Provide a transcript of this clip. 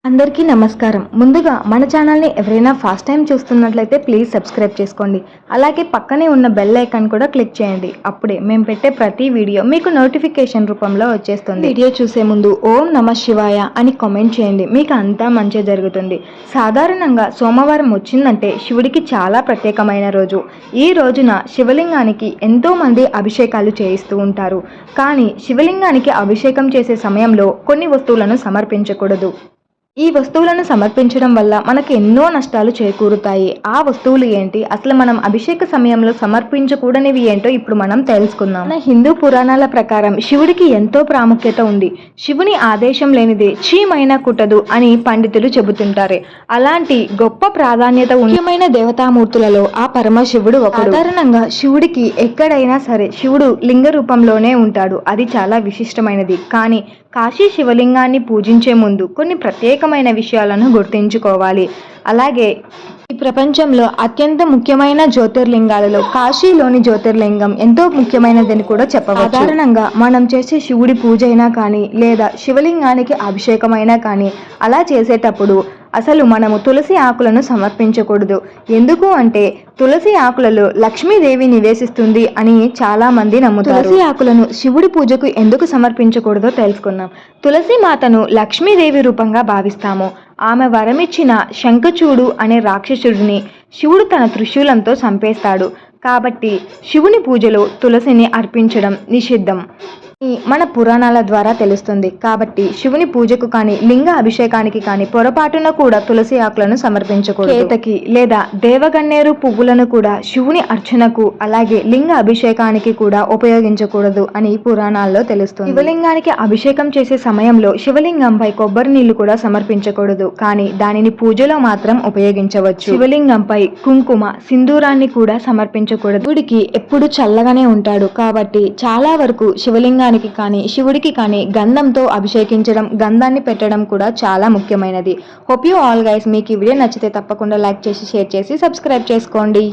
అందరికీ నమస్కారం. ముందుగా మన ఛానల్ని ఎవరైనా ఫస్ట్ టైం చూస్తున్నట్లయితే ప్లీజ్ సబ్స్క్రైబ్ చేసుకోండి. అలాగే పక్కనే ఉన్న బెల్ ఐకాన్ కూడా క్లిక్ చేయండి. అప్పుడే మేము పెట్టే ప్రతి వీడియో మీకు నోటిఫికేషన్ రూపంలో వచ్చేస్తుంది. వీడియో చూసే ముందు ఓం నమ శివాయ అని కామెంట్ చేయండి. మీకు అంతా మంచి జరుగుతుంది. సాధారణంగా సోమవారం వచ్చిందంటే శివుడికి చాలా ప్రత్యేకమైన రోజు. ఈ రోజున శివలింగానికి ఎంతో మంది అభిషేకాలు చేయిస్తూ ఉంటారు. కానీ శివలింగానికి అభిషేకం చేసే సమయంలో కొన్ని వస్తువులను సమర్పించకూడదు. ఈ వస్తువులను సమర్పించడం వల్ల మనకు ఎన్నో నష్టాలు చేకూరుతాయి. ఆ వస్తువులు ఏంటి, అసలు మనం అభిషేక సమయంలో సమర్పించకూడనివి ఏంటో ఇప్పుడు మనం తెలుసుకుందాం. మన హిందూ పురాణాల ప్రకారం శివుడికి ఎంతో ప్రాముఖ్యత ఉంది. శివుని ఆదేశం లేనిదే చీమైనా కుట్టదు అని పండితులు చెబుతుంటారు. అలాంటి గొప్ప ప్రాధాన్యత ముఖ్యమైన దేవతామూర్తులలో ఆ పరమశివుడు ఒకడు. సాధారణంగా శివుడికి ఎక్కడైనా సరే శివుడు లింగ రూపంలోనే ఉంటాడు. అది చాలా విశిష్టమైనది. కానీ కాశీ శివలింగాన్ని పూజించే ముందు కొన్ని ప్రత్యేకమైన విషయాలను గుర్తుంచుకోవాలి. అలాగే ఈ ప్రపంచంలో అత్యంత ముఖ్యమైన జ్యోతిర్లింగాలలో కాశీలోని జ్యోతిర్లింగం ఎంతో ముఖ్యమైనదని కూడా చెప్పవచ్చు. సాధారణంగా మనం చేసే శివుడి పూజ అయినా కానీ లేదా శివలింగానికి అభిషేకమైనా కానీ అలా చేసేటప్పుడు అసలు మనము తులసి ఆకులను సమర్పించకూడదు. ఎందుకు అంటే తులసి ఆకులలో లక్ష్మీదేవి నివేశిస్తుంది అని చాలా మంది నమ్ముతారు. తులసి ఆకులను శివుడి పూజకు ఎందుకు సమర్పించకూడదో తెలుసుకుందాం. తులసి మాతను లక్ష్మీదేవి రూపంగా భావిస్తాము. ఆమె వరమిచ్చిన శంఖచూడు అనే రాక్షసుడిని శివుడు తన త్రిశూలంతో చంపేస్తాడు. కాబట్టి శివుని పూజలో తులసిని అర్పించడం నిషిద్ధం మన పురాణాల ద్వారా తెలుస్తుంది. కాబట్టి శివుని పూజకు కానీ లింగ అభిషేకానికి కానీ పొరపాటున కూడా తులసి ఆకులను సమర్పించకూడదు. కేతకి లేదా దేవగన్నేరు పువ్వులను కూడా శివుని అర్చనకు అలాగే లింగ అభిషేకానికి కూడా ఉపయోగించకూడదు అని పురాణాల్లో తెలుస్తుంది. శివలింగానికి అభిషేకం చేసే సమయంలో శివలింగంపై కొబ్బరి నీళ్లు కూడా సమర్పించకూడదు. కానీ దానిని పూజలో మాత్రం ఉపయోగించవచ్చు. శివలింగంపై కుంకుమ సింధూరాన్ని కూడా సమర్పించకూడదు. శివుడికి ఎప్పుడు చల్లగానే ఉంటాడు. కాబట్టి చాలా వరకు శివలింగానికి కానీ శివుడికి కానీ గంధంతో అభిషేకించడం, గంధాన్ని పెట్టడం కూడా చాలా ముఖ్యమైనది. హోప్ యూ ఆల్ గైస్, మీకు ఈ వీడియో నచ్చితే తప్పకుండా లైక్ చేసి షేర్ చేసి సబ్స్క్రైబ్ చేసుకోండి.